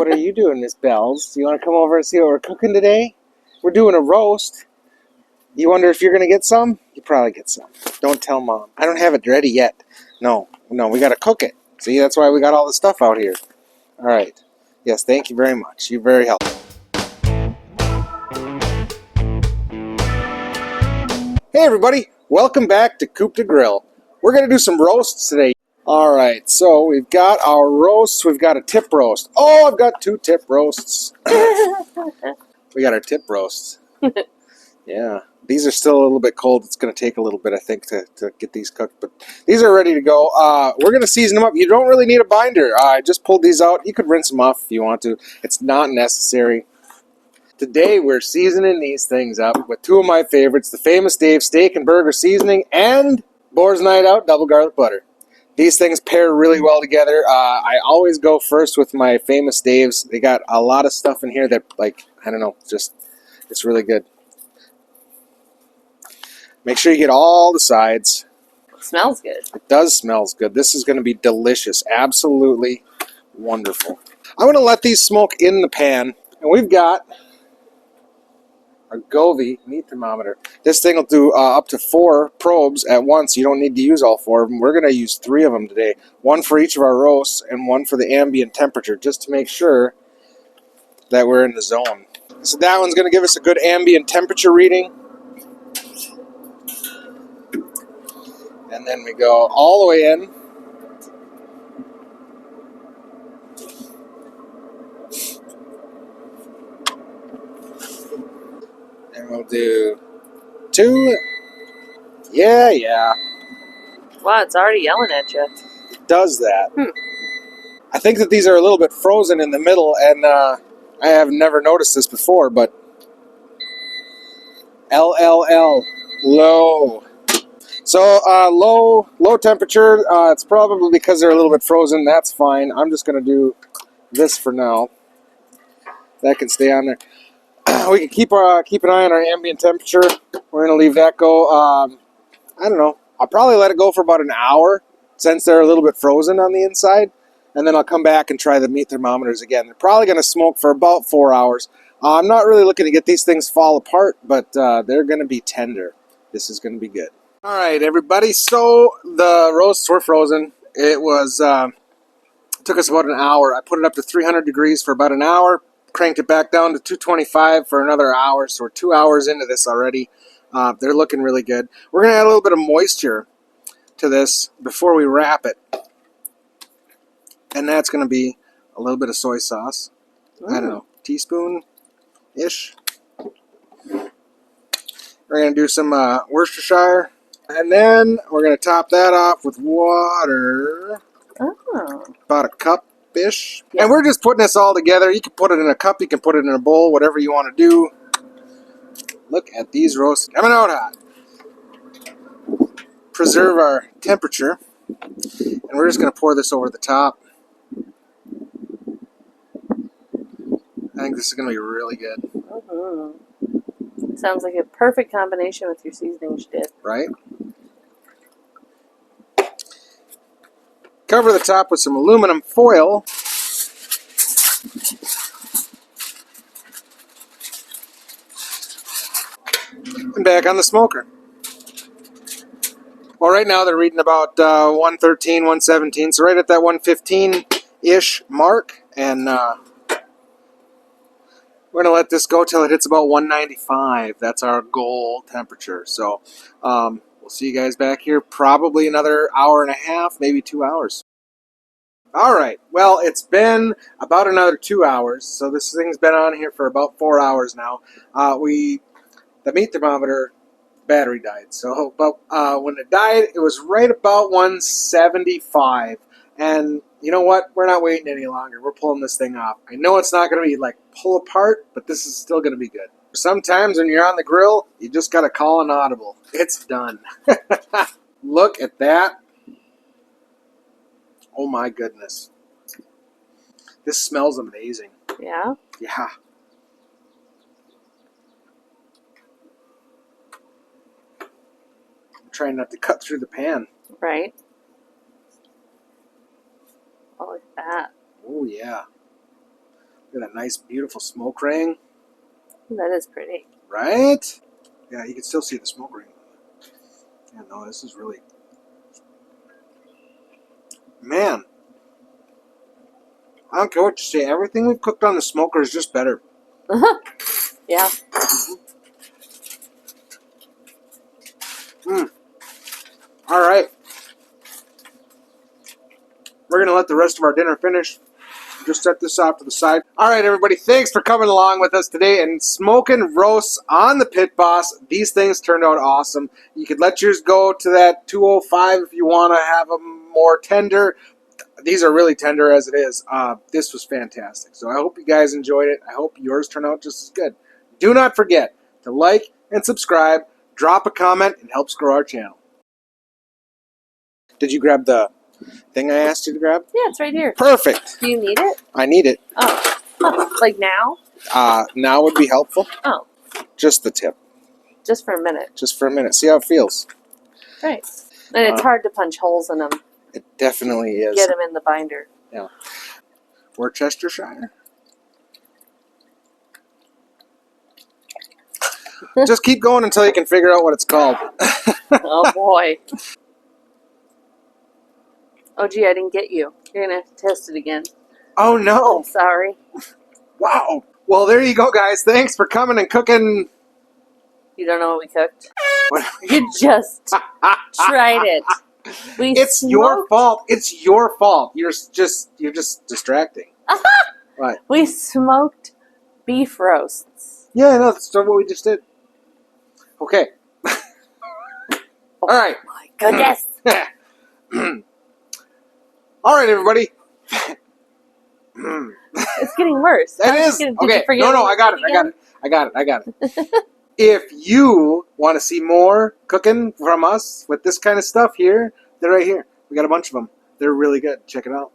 What are you doing, Miss Bells? You want to come over and see what we're cooking today? We're doing a roast. You wonder if you're going to get some? You probably get some. Don't tell Mom. I don't have it ready yet. No, we got to cook it. See, that's why we got all the stuff out here. All right. Yes, thank you very much. You're very helpful. Hey, everybody. Welcome back to Coop to Grill. We're going to do some roasts today. All right, so we've got our roasts. We've got a tip roast. Oh, I've got 2 tip roasts. We got our tip roasts. Yeah, these are still a little bit cold. It's going to take a little bit, I think, to get these cooked. But these are ready to go. We're going to season them up. You don't really need a binder. I just pulled these out. You could rinse them off if you want to. It's not necessary. Today, we're seasoning these things up with 2 of my favorites, the Famous Dave Steak and Burger Seasoning and Boar's Night Out Double Garlic Butter. These things pair really well together. I always go first with my Famous Dave's. They got a lot of stuff in here that, like, I don't know, just, it's really good. Make sure you get all the sides. It smells good. It does smell good. This is going to be delicious. Absolutely wonderful. I'm going to let these smoke in the pan. And we've got a Govee meat thermometer. This thing will do up to 4 probes at once. You don't need to use all 4 of them. We're going to use 3 of them today. 1 for each of our roasts and 1 for the ambient temperature, just to make sure that we're in the zone. So that one's going to give us a good ambient temperature reading. And then we go all the way in. And we'll do 2. Yeah. Wow, it's already yelling at you. It does that. I think that these are a little bit frozen in the middle, and I have never noticed this before, but LLL, low. So low temperature, it's probably because they're a little bit frozen. That's fine. I'm just going to do this for now. That can stay on there. We can keep an eye on our ambient temperature. We're going to leave that go. I don't know. I'll probably let it go for about an hour since they're a little bit frozen on the inside. And then I'll come back and try the meat thermometers again. They're probably going to smoke for about 4 hours. I'm not really looking to get these things fall apart, but they're going to be tender. This is going to be good. All right, everybody. So the roasts were frozen. It was took us about an hour. I put it up to 300 degrees for about an hour. Cranked it back down to 225 for another hour. So we're 2 hours into this already. They're looking really good. We're going to add a little bit of moisture to this before we wrap it. And that's going to be a little bit of soy sauce. I don't know, teaspoon-ish. We're going to do some Worcestershire. And then we're going to top that off with water. Oh. About a cup-ish. Yeah. And we're just putting this all together. You can put it in a cup, you can put it in a bowl, whatever you want to do. Look at these roasts coming out hot. Preserve our temperature. And we're just going to pour this over the top. I think this is going to be really good. Mm-hmm. Sounds like a perfect combination with your seasonings you did. Right? Cover the top with some aluminum foil. And back on the smoker. Well, right now they're reading about 113, 117, so right at that 115-ish mark. And we're going to let this go till it hits about 195. That's our goal temperature. So we'll see you guys back here probably another hour and a half, maybe 2 hours. All right. Well, it's been about another 2 hours. So this thing's been on here for about 4 hours now. The meat thermometer battery died. So, but when it died, it was right about 175. And you know what? We're not waiting any longer. We're pulling this thing off. I know it's not going to be like pull apart, but this is still going to be good. Sometimes when you're on the grill, you just got to call an audible. It's done. Look at that. Oh my goodness. This smells amazing. Yeah? Yeah. I'm trying not to cut through the pan. Right. Oh, look at that. Oh, yeah. Look at that nice, beautiful smoke ring. That is pretty. Right? Yeah, you can still see the smoke ring. Yeah, no, this is really... Man. I don't care what you say. Everything we've cooked on the smoker is just better. Yeah. All right. We're going to let the rest of our dinner finish. Just set this off to the side. All right, everybody. Thanks for coming along with us today and smoking roasts on the Pit Boss. These things turned out awesome. You could let yours go to that 205 if you want to have them more tender. These are really tender as it is. This was fantastic. So I hope you guys enjoyed it. I hope yours turned out just as good. Do not forget to like and subscribe. Drop a comment. It helps grow our channel. Did you grab the thing I asked you to grab? Yeah, it's right here. Perfect. Do you need it? I need it. Oh. Like now? Now would be helpful. Oh. Just the tip. Just for a minute. Just for a minute. See how it feels. Right. And it's hard to punch holes in them. It definitely is. Get them in the binder. Yeah. Worcestershire. Just keep going until you can figure out what it's called. Oh, boy. Oh, gee, I didn't get you. You're going to have to test it again. Oh, no. I'm sorry. Wow. Well, there you go, guys. Thanks for coming and cooking. You don't know what we cooked? What? You just tried it. It's your fault. It's your fault. You're just distracting. What? We smoked beef roasts. Yeah, no, that's what we just did. Okay. All right. My goodness. All right, everybody. It's getting worse. It is. Okay. No, I got it. If you want to see more cooking from us with this kind of stuff here, they're right here. We got a bunch of them. They're really good. Check it out.